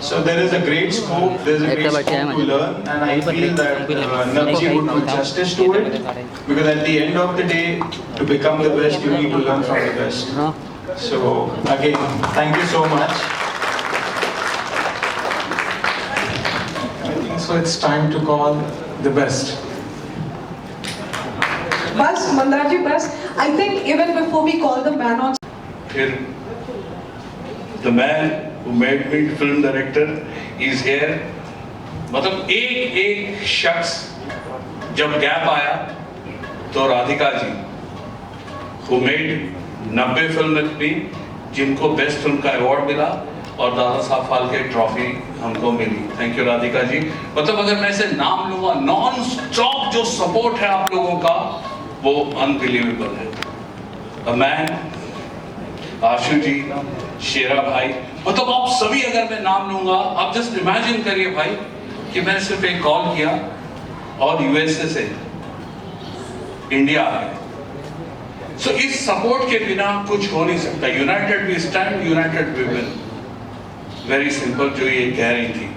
So there is a great scope, there is a great scope to learn, and I feel that Navji would do justice to it, because at the end of the day, to become the best, you need to learn from the best. So again, thank you so much. I think so it's time to call the best. Bas, Mandar ji, bas. I think even before we call the man on. The man who made me film director is here. मतलब एक शख्स जब gap आया तो Radhika ji who made 90 film with me, जिनको best film का award मिला और दादा साहब फाल्के ट्रॉफी हमको मिली. Thank you Radhika ji. मतलब अगर मैं इसे नाम लूंगा, नॉन स्टॉप जो सपोर्ट है आप लोगों का वो अनबिलीवेबल है. अ मैन, आशु जी, शेरा भाई, मतलब आप सभी अगर मैं नाम लूंगा, आप जस्ट इमेजिन करिए भाई कि मैंने सिर्फ एक कॉल किया और यूएसए से इंडिया आ गए. सो इस सपोर्ट के बिना कुछ हो नहीं सकता. United we stand, united we win. Very simple जो ये कह रही थी.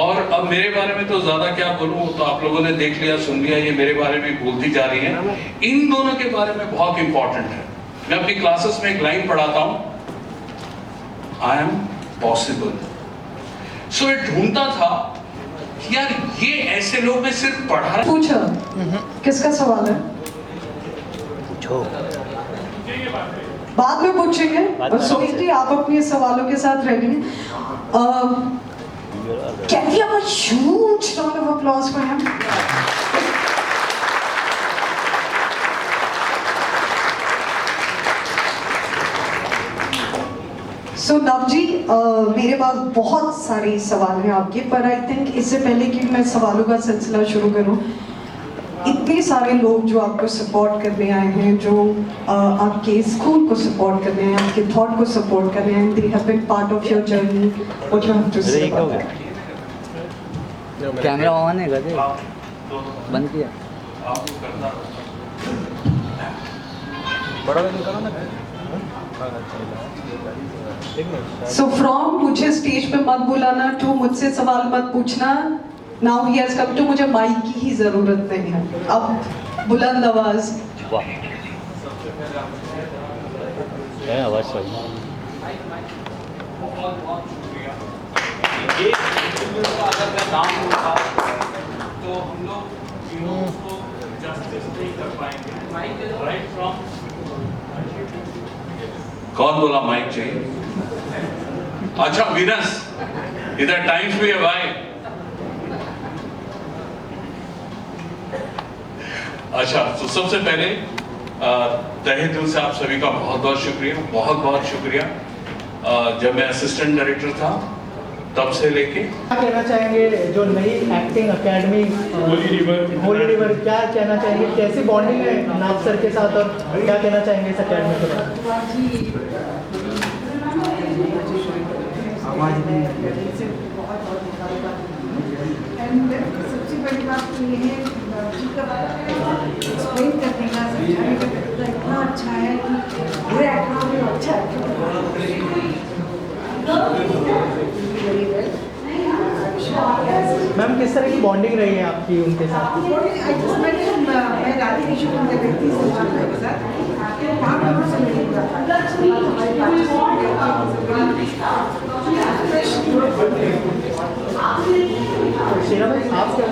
और अब मेरे बारे में तो ज्यादा क्या बोलूं, तो आप लोगों ने देख लिया, सुन लिया. ये मेरे बारे में बोलती जा रही है. इन दोनों के बारे में बहुत इंपॉर्टेंट है. मैं अपनी क्लासेस में एक लाइन पढ़ाता हूं, आई एम पॉसिबल. सो ये ढूंढता था कि यार ये ऐसे लोग मैं सिर्फ पढ़ा. पूछो किसका सवाल है? पूछो, बाद में पूछेंगे. और सुनील जी आप अपने सवालों के साथ रेडी हैं? Can we have a huge round of applause for him? So Navji, मेरे पास बहुत सारे सवाल हैं आपके, पर आई थिंक इससे पहले कि मैं सवालों का सिलसिला शुरू करूं, इतने सारे लोग जो आपको सपोर्ट करने आए हैं, जो आपके स्कूल को सपोर्ट करने आए हैं, आपके थॉट को सपोर्ट करने आए हैं, they have been part of your journey. What you have to say about that? Camera on है गधे, बंद किया. So from मुझे स्टेज पे मत बुलाना to मुझसे सवाल मत पूछना. Now he has come to मुझे माइक की ही जरूरत नहीं है. अब बुलंद आवाज. आवाज सही. अगर मैं नाम लूंगा तो हम लोग उसको जस्टिस नहीं कर पाएंगे. राइट फ्रॉम, कौन बोला माइक चाहिए? अच्छा विनस, इधर टाइम्स भी है भाई. अच्छा, तो सबसे पहले तहे दिल से आप सभी का बहुत बहुत शुक्रिया, बहुत बहुत शुक्रिया. जब मैं असिस्टेंट डायरेक्टर था तब से लेके, क्या कहना चाहेंगे जो नई एक्टिंग एकेडमी होली रिवर, क्या कहना चाहेंगे, कैसी बॉन्डिंग है नाग सर के साथ, और क्या कहना चाहेंगे इस एकेडमी के बारे में? सबसे बड़ी बात तो ये है एक्सप्लेन करने का, समझाने का तरीका इतना अच्छा है कि बुरे एक्टरों में अच्छा मैम किस तरह की बॉन्डिंग रही है आपकी उनके साथ? मैं राधे की शूटिंग कर रही थी सिद्धार्थ के साथ, वहाँ पर मुझसे मिली शेरा भाई आप क्या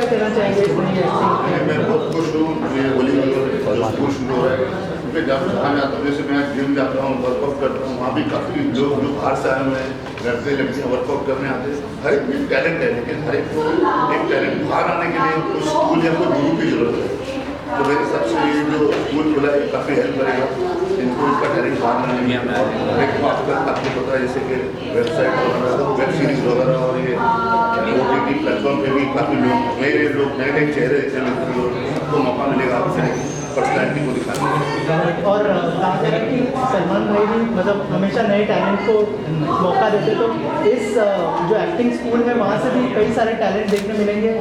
कहना चाहेंगे इस नई एक्टिंग? मैं बहुत खुश हूँ ये होली खुश हो रहा है, क्योंकि जब जहाँ जाता हूँ, जैसे मैं जिम जाता हूँ, वर्कआउट करता हूँ, वहाँ भी काफ़ी लोग जो बाहर से आए हुए हैं, लड़के लड़कियाँ वर्कआउट करने आते हैं. हर एक में टैलेंट है, लेकिन हर एक को एक टैलेंट बाहर आने के लिए कोई स्कूल या कोई गुरु की जरूरत है. तो मेरे हिसाब से ये जो स्कूल खुला है काफ़ी हेल्प करेगा इनको, इसका टैलेंट बाहर आने में. एक आजकल आपको पता है जैसे कि वेबसाइट वगैरह, वेब सीरीज वगैरह और ये OTT प्लेटफॉर्म पे भी काफ़ी लोग नए नए चेहरे को मौका मिलेगा पर्सनैलिटी को दिखाने. और कहा जा रहा है कि सलमान भाई भी मतलब हमेशा नए टैलेंट को मौका देते, तो इस जो एक्टिंग स्कूल है वहाँ से भी कई सारे टैलेंट देखने मिलेंगे.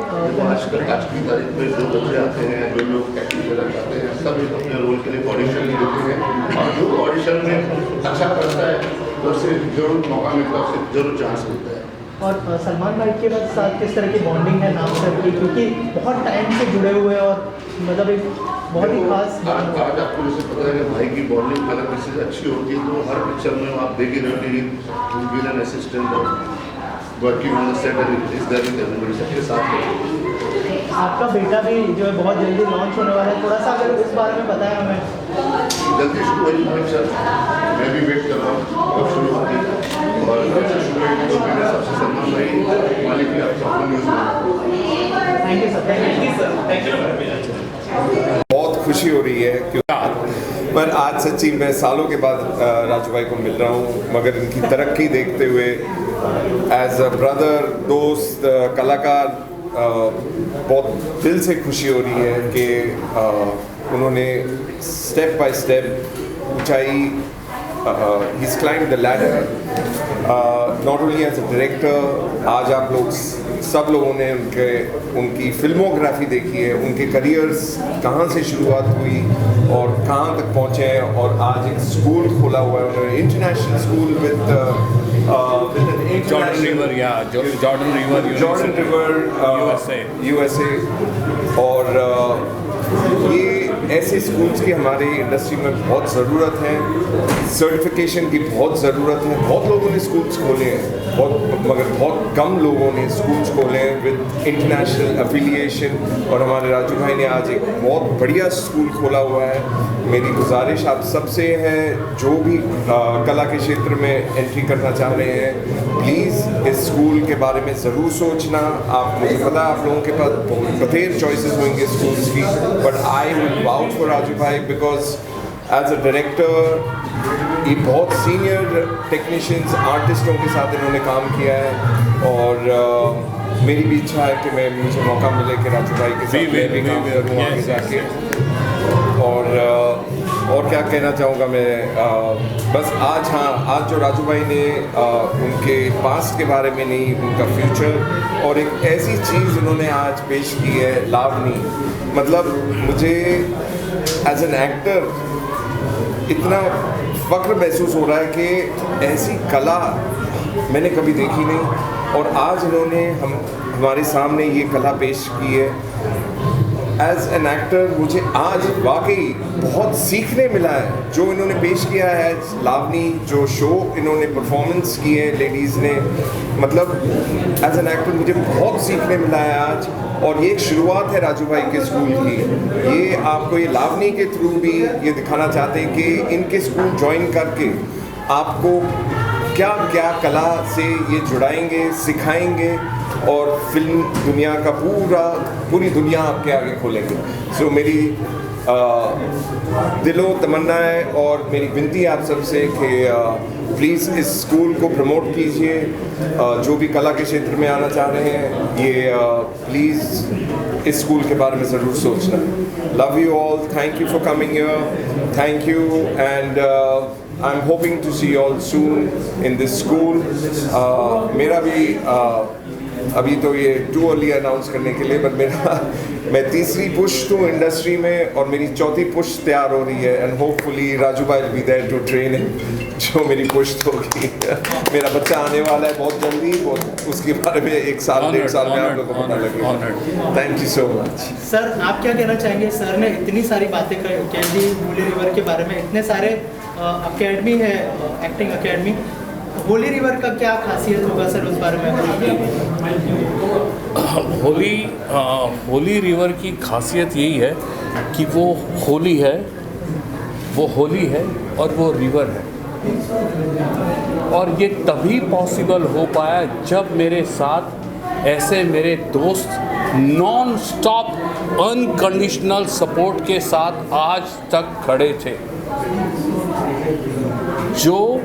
आज की तारीख में जो बच्चे आते हैं, जो लोग एक्टिंग करना चाहते हैं, सब अपने रोल के लिए ऑडिशन देते हैं, और जो ऑडिशन में अच्छा करता है उधर से जरूर मौका मिलता है, उससे जरूर चांस मिलता है। और सलमान भाई के साथ किस तरह की बॉन्डिंग है नाम सर की, क्योंकि बहुत टाइम से जुड़े हुए हैं और मतलब एक बहुत ही खास आज आपको जैसे पता है कि भाई की बॉन्डिंग अगर किसी से अच्छी होती है तो हर पिक्चर में आप देख ही रहे हो कि an assistant working on the set and is there with everybody, सबके साथ है। आपका बेटा भी जो है बहुत जल्दी लॉन्च होने वाला है, थोड़ा सा अगर इस बारे में बताएं हमें। जल्दी शुरू होगी पिक्चर, मैं भी वेट कर रहा हूँ कब शुरू होगी, और जैसे शुरू होगी तो मेरे हिसाब से सलमान भाई मालिक भी आप सबको न्यूज़ में। Thank you sir, thank you. बहुत खुशी हो रही है क्योंकि पर आज सच्ची मैं सालों के बाद राजू भाई को मिल रहा हूँ, मगर इनकी तरक्की देखते हुए एज अ ब्रदर, दोस्त, कलाकार, बहुत दिल से खुशी हो रही है कि उन्होंने स्टेप बाय स्टेप ऊंचाई, he's climbed the ladder, not only as a director। आज आप लोग सब लोगों ने उनकी फिल्मोग्राफी देखी है, उनके करियर्स कहाँ से शुरुआत हुई और कहाँ तक पहुँचे हैं, और आज एक स्कूल खोला हुआ है उन्होंने, international school with Jordan river USA। और ये ऐसे स्कूल्स की हमारे इंडस्ट्री में बहुत ज़रूरत है, सर्टिफिकेशन की बहुत ज़रूरत है। बहुत लोगों ने स्कूल्स खोले हैं, मगर बहुत कम लोगों ने स्कूल्स खोले हैं विद इंटरनेशनल एफिलिएशन, और हमारे राजू भाई ने आज एक बहुत बढ़िया स्कूल खोला हुआ है। मेरी गुजारिश आप सबसे है, जो भी कला के क्षेत्र में एंट्री करना चाह रहे हैं, प्लीज़ इस स्कूल के बारे में ज़रूर सोचना। आप, मुझे पता है आप लोगों के पास बथेर चॉइसेस होंगे स्कूल्स की, but I will vouch for Raju भाई बिकॉज एज अ डायरेक्टर ये बहुत सीनियर टेक्नीशियंस, आर्टिस्टों के साथ इन्होंने काम किया है, और मेरी भी इच्छा है कि मुझे मौका मिले कि राजू भाई के साथ मैं भी काम करूँ आगे जाके। और क्या कहना चाहूँगा मैं, बस आज जो राजू भाई ने उनके पास्ट के बारे में नहीं, उनका फ्यूचर, और एक ऐसी चीज़ उन्होंने आज पेश की है, लावनी। मतलब मुझे एज एन एक्टर इतना फ़ख्र महसूस हो रहा है कि ऐसी कला मैंने कभी देखी नहीं, और आज इन्होंने हमारे सामने ये कला पेश की है। एज एन एक्टर मुझे आज वाकई बहुत सीखने मिला है जो इन्होंने पेश किया है। लावनी जो शो इन्होंने परफॉर्मेंस की है लेडीज़ ने, मतलब एज एन एक्टर मुझे बहुत सीखने मिला है आज, और ये एक शुरुआत है राजू भाई के स्कूल की। ये आपको ये लावनी के थ्रू भी ये दिखाना चाहते हैं कि इनके स्कूल ज्वाइन करके आपको क्या क्या कला से ये जुड़ाएंगे, सिखाएंगे, और फिल्म दुनिया का पूरी दुनिया आपके आगे खोलेंगे। सो मेरी दिलों तमन्ना है और मेरी विनती है आप सबसे कि प्लीज़ इस स्कूल को प्रमोट कीजिए। जो भी कला के क्षेत्र में आना चाह रहे हैं, ये प्लीज़ इस स्कूल के बारे में ज़रूर सोचना। Love you all, thank you for coming here, thank you, and I'm hoping to see you all soon in this school। मेरा भी अभी तो ये टू अर्ली अनाउंस करने के लिए, बट मैं तीसरी पुश हूँ इंडस्ट्री में, और मेरी चौथी पुश तैयार हो रही है, and hopefully Raju bhai will be there to train जो मेरी पुश होगी। मेरा बच्चा आने वाला है बहुत जल्दी, उसके बारे में 1 साल 1.5 साल में आप लोगों को पता लगेगा। Thank you so much. Sir आप क्या कहना चाहेंगे? सर ने इतनी सारी बातें कह दी होली रिवर के बारे में, इतने सारे अकेडमी है, एक्टिंग अकेडमी, होली रिवर का क्या खासियत होगा सर, उस बारे में? होली रिवर की खासियत यही है कि वो होली है, और वो रिवर है, और ये तभी पॉसिबल हो पाया जब मेरे साथ ऐसे मेरे दोस्त नॉन स्टॉप अनकंडीशनल सपोर्ट के साथ आज तक खड़े थे, जो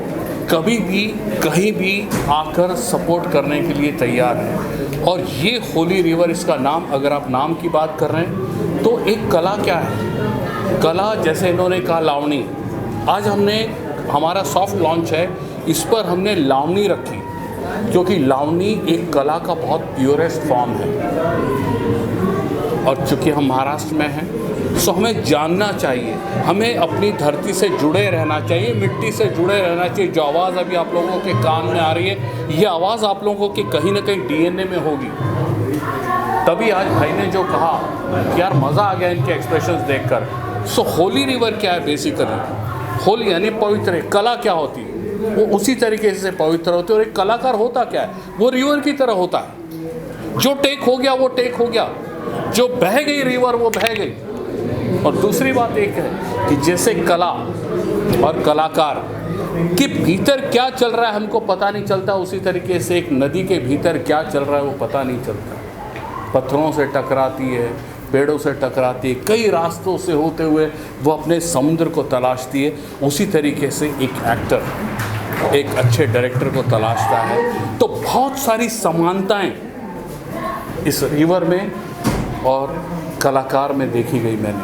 कभी भी कहीं भी आकर सपोर्ट करने के लिए तैयार है। और ये होली रिवर, इसका नाम, अगर आप नाम की बात कर रहे हैं तो एक कला क्या है, कला जैसे इन्होंने कहा लावनी, आज हमारा सॉफ्ट लॉन्च है, इस पर हमने लावनी रखी, क्योंकि लावनी एक कला का बहुत प्योरेस्ट फॉर्म है। और चूँकि हम महाराष्ट्र में हैं, सो हमें जानना चाहिए, हमें अपनी धरती से जुड़े रहना चाहिए, मिट्टी से जुड़े रहना चाहिए। जो आवाज़ अभी आप लोगों के कान में आ रही है, ये आवाज़ आप लोगों की कहीं ना कहीं डीएनए में होगी। तभी आज भाई ने जो कहा कि यार मज़ा आ गया इनके एक्सप्रेशंस देखकर। सो होली रिवर क्या है बेसिकली? होली यानी पवित्र। कला क्या होती है? वो उसी तरीके से पवित्र होती है। और एक कलाकार होता क्या है? वो रिवर की तरह होता है। जो टेक हो गया वो टेक हो गया, जो बह गई रिवर वो बह गई। और दूसरी बात एक है कि जैसे कला और कलाकार के भीतर क्या चल रहा है हमको पता नहीं चलता, उसी तरीके से एक नदी के भीतर क्या चल रहा है वो पता नहीं चलता। पत्थरों से टकराती है, पेड़ों से टकराती है, कई रास्तों से होते हुए वो अपने समुद्र को तलाशती है। उसी तरीके से एक एक्टर एक अच्छे डायरेक्टर को तलाशता है। तो बहुत सारी समानताएं इस रिवर में और कलाकार में देखी गई मैंने।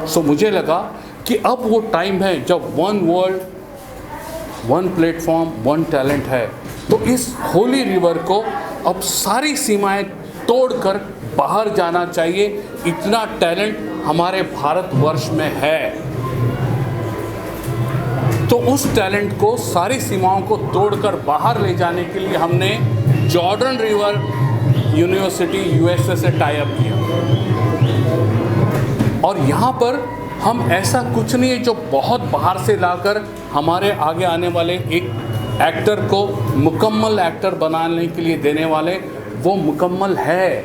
सो मुझे लगा कि अब वो टाइम है जब one world, one platform, one talent है। तो इस होली रिवर को अब सारी सीमाएं तोड़कर बाहर जाना चाहिए। इतना टैलेंट हमारे भारतवर्ष में है। तो उस टैलेंट को, सारी सीमाओं को तोड़कर बाहर ले जाने के लिए हमने जॉर्डन रिवर यूनिवर्सिटी यूएसए से टाई अप किया। और यहाँ पर हम ऐसा कुछ नहीं है जो बहुत बाहर से लाकर हमारे आगे आने वाले एक एक्टर को मुकम्मल एक्टर बनाने के लिए देने वाले। वो मुकम्मल है,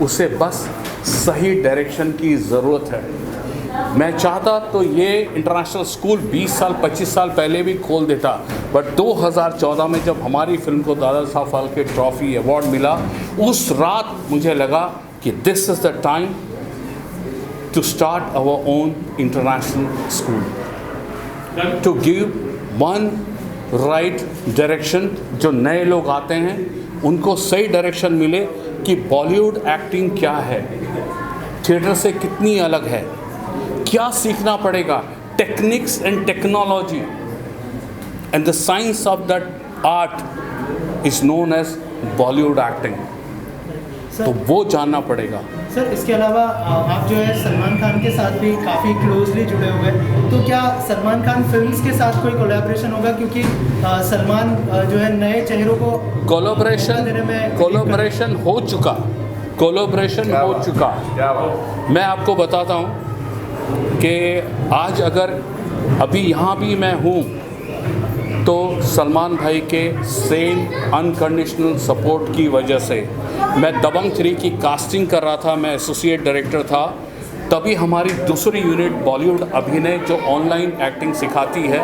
उसे बस सही डायरेक्शन की ज़रूरत है। मैं चाहता तो ये इंटरनेशनल स्कूल 20 साल 25 साल पहले भी खोल देता, बट 2014 में जब हमारी फिल्म को दादा साहब फाल्के ट्रॉफी अवार्ड मिला, उस रात मुझे लगा कि this is the time to start our own international school, to give one right direction. जो नए लोग आते हैं उनको सही डायरेक्शन मिले कि बॉलीवुड एक्टिंग क्या है, थिएटर से कितनी अलग है, क्या सीखना पड़ेगा, techniques and technology and the science of that art is known as Bollywood acting. तो वो जानना पड़ेगा। सर इसके अलावा आप जो है सलमान खान के साथ भी काफ़ी क्लोजली जुड़े हुए हैं, तो क्या सलमान खान फिल्म्स के साथ कोई कोलैबोरेशन होगा? क्योंकि सलमान जो है नए चेहरों को कोलैबोरेशन हो चुका, मैं आपको बताता हूँ कि आज अगर अभी यहाँ भी मैं हूँ तो सलमान भाई के सेम अनकंडीशनल सपोर्ट की वजह से। मैं दबंग 3 की कास्टिंग कर रहा था, मैं एसोसिएट डायरेक्टर था, तभी हमारी दूसरी यूनिट बॉलीवुड अभिनय जो ऑनलाइन एक्टिंग सिखाती है,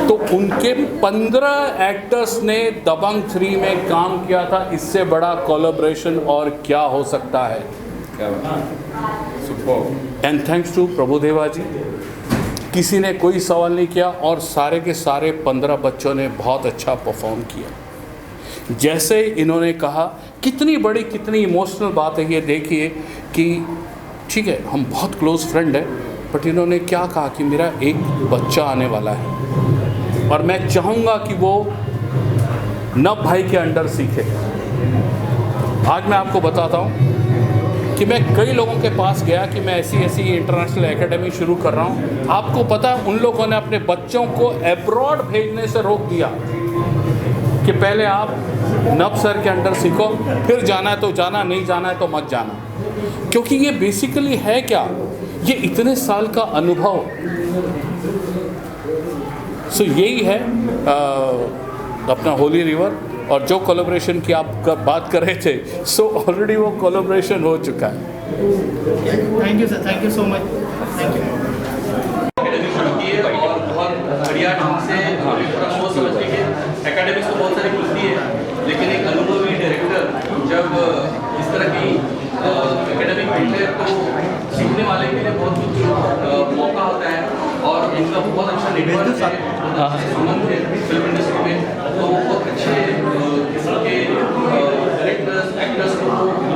तो उनके 15 एक्टर्स ने दबंग 3 में काम किया था। इससे बड़ा कोलैबोरेशन और क्या हो सकता है? एंड थैंक्स टू प्रभुदेवा जी, किसी ने कोई सवाल नहीं किया और सारे के सारे 15 बच्चों ने बहुत अच्छा परफॉर्म किया। जैसे इन्होंने कहा, कितनी बड़ी कितनी इमोशनल बात है ये देखिए कि ठीक है हम बहुत क्लोज फ्रेंड है, बट इन्होंने क्या कहा कि मेरा एक बच्चा आने वाला है और मैं चाहूँगा कि वो नव भाई के अंडर सीखे। आज मैं आपको बताता हूँ कि मैं कई लोगों के पास गया कि मैं ऐसी ऐसी इंटरनेशनल एकेडमी शुरू कर रहा हूँ। आपको पता है उन लोगों ने अपने बच्चों को अब्रॉड भेजने से रोक दिया कि पहले आप नब सर के अंडर सीखो, फिर जाना है तो जाना, नहीं जाना है तो मत जाना। क्योंकि ये बेसिकली है क्या, ये इतने साल का अनुभव। सो यही है अपना होली रिवर। और जो कोलैबोरेशन की आप बात कर रहे थे, सो ऑलरेडी वो कोलैबोरेशन हो चुका है। Thank you sir, thank you so much, thank you. Academy शुरू की है और बहुत बढ़िया ढंग से सोच समझने के एकेडमी को बहुत सारी खुलती है, लेकिन एक अनुभवी डायरेक्टर जब इस तरह की एकेडमी मिलते हैं तो सीखने वाले के लिए बहुत कुछ मौका होता है और इनका बहुत अच्छा नेटवर्क है, संबंध है फिल्म इंडस्ट्री में। तो बहुत अच्छे किस्म के डायरेक्टर्स एक्टर्स को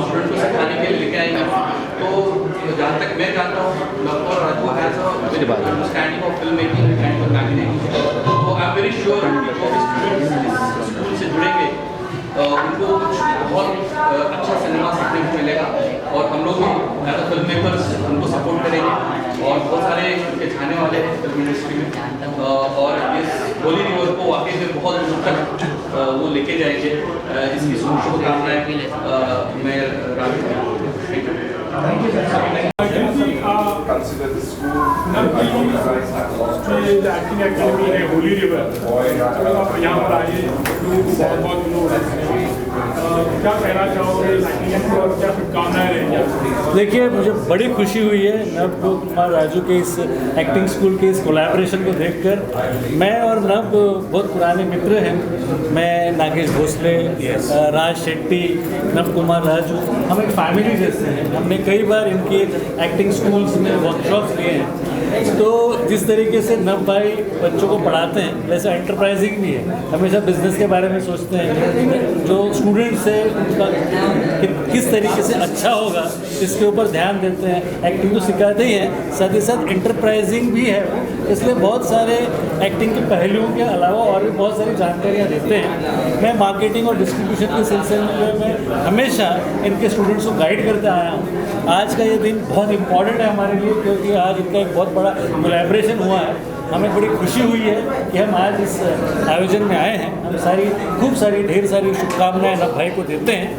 स्टूडेंट को सिखाने के लिए लेके आएंगे। तो जहाँ तक मैं जानता हूँ और Raju has understanding of film making and managing, तो आई एम वेरी श्योर जो स्टूडेंट्स स्कूल से जुड़ेंगे उनको कुछ बहुत अच्छा सिनेमा सीखने को मिलेगा। और हम लोग भी एज अ फिल्म मेकर्स उनको सपोर्ट करेंगे और बहुत सारे उनके चाहने वाले हैं फिल्म इंडस्ट्री में और इस होली रिवर को वाकई में बहुत दूर तक वो लेके जाएंगे। इसकी शुभकामनाएं मैं Consider the school. Acting academy है होली रिवर, आप यहाँ पर आए बहुत लोग क्या कहना चाहोगे एक्टिंग और क्या शुभकामनाएं रहेंगी? देखिए, मुझे बड़ी खुशी हुई है नव कुमार राजू के इस एक्टिंग स्कूल के इस कोलैबोरेशन को देखकर। मैं और नव बहुत पुराने मित्र हैं। मैं नागेश भोसले, राज शेट्टी, नव कुमार राजू, हम एक फैमिली जैसे हैं। हमने कई बार इनके एक्टिंग स्कूल्स में वर्कशॉप्स लिए हैं। तो जिस तरीके से नव भाई बच्चों को पढ़ाते हैं वैसे एंटरप्राइजिंग भी है, हमेशा बिजनेस के बारे में सोचते हैं। जो स्टूडेंट्स है उनका किस तरीके से अच्छा होगा इसके ऊपर ध्यान देते हैं। एक्टिंग तो सिखाते ही हैं, साथ ही साथ एंटरप्राइजिंग भी है, इसलिए बहुत सारे एक्टिंग के पहलुओं के अलावा और भी बहुत सारी जानकारियाँ देते हैं। मैं मार्केटिंग और डिस्ट्रीब्यूशन के सिलसिले में हमेशा इनके स्टूडेंट्स को गाइड करते आया हूँ। आज का ये दिन बहुत इम्पॉर्टेंट है हमारे लिए, क्योंकि आज इनका एक बहुत बड़ा कोलैबोरेशन हुआ है। हमें बड़ी खुशी हुई है कि हम आज इस आयोजन में आए हैं। हम खूब सारी ढेर सारी शुभकामनाएं नव भाई को देते हैं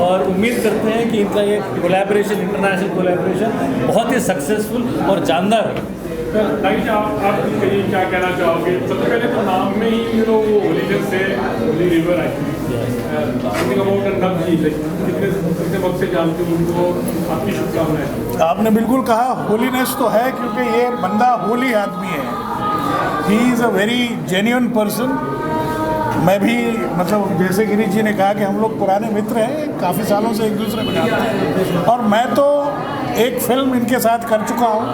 और उम्मीद करते हैं कि इनका ये कोलैबोरेशन, इंटरनेशनल कोलैबोरेशन बहुत ही सक्सेसफुल और जानदार है। आप कहिए क्या कहना चाहोगे? सबसे पहले तो नाम में ही वो होली से होली रिवर आई कितने वक्त से जानते हो उनको, आपकी शुभकामनाएं। आपने बिल्कुल कहा, होलीनेस तो है क्योंकि ये बंदा होली आदमी है। He is a very genuine person. मैं भी मतलब जैसे गिरीश जी ने कहा कि हम लोग पुराने मित्र हैं, काफ़ी सालों से एक दूसरे को जानते हैं और मैं तो एक फिल्म इनके साथ कर चुका हूँ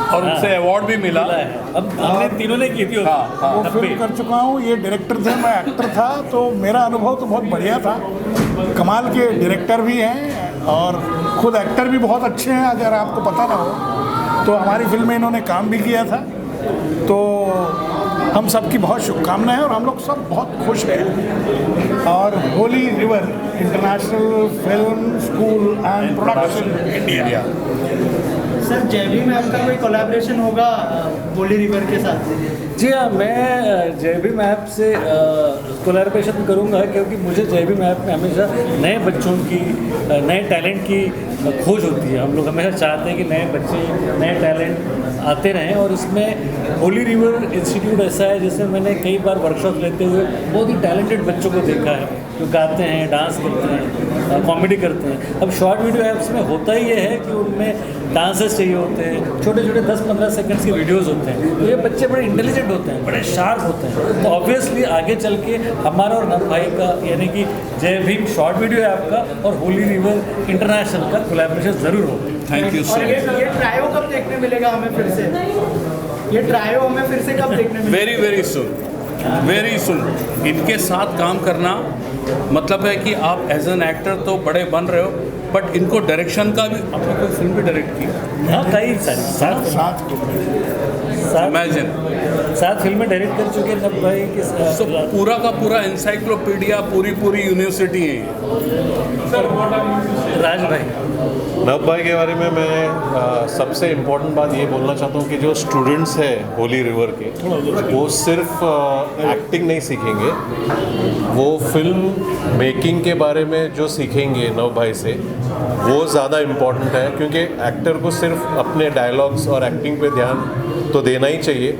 और उनसे अवार्ड भी मिला है। अब हमने तीनों ने की थी वो फिल्म कर चुका हूँ। ये डायरेक्टर थे, मैं एक्टर था, तो मेरा अनुभव तो बहुत बढ़िया था। कमाल के डायरेक्टर भी हैं और खुद एक्टर भी बहुत अच्छे हैं। अगर आपको पता ना हो तो हमारी फिल्म में इन्होंने काम भी किया था। तो हम सबकी बहुत शुभकामनाएं हैं और हम लोग सब बहुत खुश हैं। और Holi river international film school and production India. Sir, जय भीम ऐप का कोई कोलैबोरेशन होगा होली रिवर के साथ? जी हाँ, मैं जय भीम ऐप से कोलैबोरेशन करूँगा, क्योंकि मुझे जय भीम ऐप में हमेशा नए बच्चों की, नए टैलेंट की खोज होती है। हम लोग हमेशा चाहते हैं कि नए बच्चे, नए टैलेंट आते रहें और इसमें होली रिवर इंस्टीट्यूट ऐसा है जिसमें मैंने कई बार वर्कशॉप लेते हुए बहुत ही टैलेंटेड बच्चों को देखा है, जो गाते हैं, डांस करते हैं, कॉमेडी करते हैं। अब शॉर्ट वीडियो ऐप्स में होता ही ये है कि उनमें डांसेस चाहिए होते हैं, छोटे छोटे 10-15 सेकंड्स के वीडियोस होते हैं। तो ये बच्चे बड़े इंटेलिजेंट होते हैं, बड़े शार्प होते हैं। तो ऑब्वियसली आगे चल के हमारा और नव भाई का, यानी कि जय भीम शॉर्ट वीडियो ऐप का और होली रिवर इंटरनेशनल का कोलैबोरेशन ज़रूर होगा। Thank you so much. ये ट्रायो कब देखने मिलेगा हमें फिर से? ये ट्रायो हमें फिर से कब देखने मिलेगा? Very soon, very soon. इनके साथ काम करना मतलब है कि आप एज एन एक्टर तो बड़े बन रहे हो, बट इनको डायरेक्शन का भी, आपने कोई फिल्म भी डायरेक्ट की? हाँ, कई सारी सात फिल्में डायरेक्ट कर चुके हैं नव भाई के साथ। तो पूरा का पूरा इंसाइक्लोपीडिया, पूरी यूनिवर्सिटी है। राज भाई, नव भाई के बारे में मैं सबसे इम्पोर्टेंट बात ये बोलना चाहता हूँ कि जो स्टूडेंट्स हैं होली रिवर के, वो सिर्फ एक्टिंग नहीं सीखेंगे, वो फिल्म मेकिंग के बारे में जो सीखेंगे नव भाई से, वो ज़्यादा इम्पोर्टेंट है। क्योंकि एक्टर को सिर्फ अपने डायलॉग्स और एक्टिंग पे ध्यान तो देना ही चाहिए,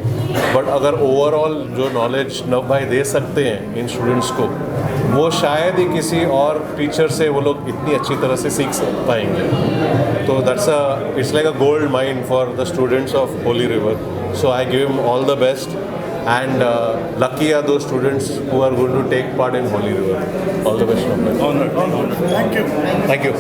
बट अगर ओवरऑल जो नॉलेज नव भाई दे सकते हैं इन स्टूडेंट्स को, वो शायद ही किसी और टीचर से वो लोग इतनी अच्छी तरह से सीख पाएंगे। तो it's like a gold mine for the students of Holi river. So I give him all the best and lucky are those students who are going to take part in Holy River. All the best. Thank you. Thank you.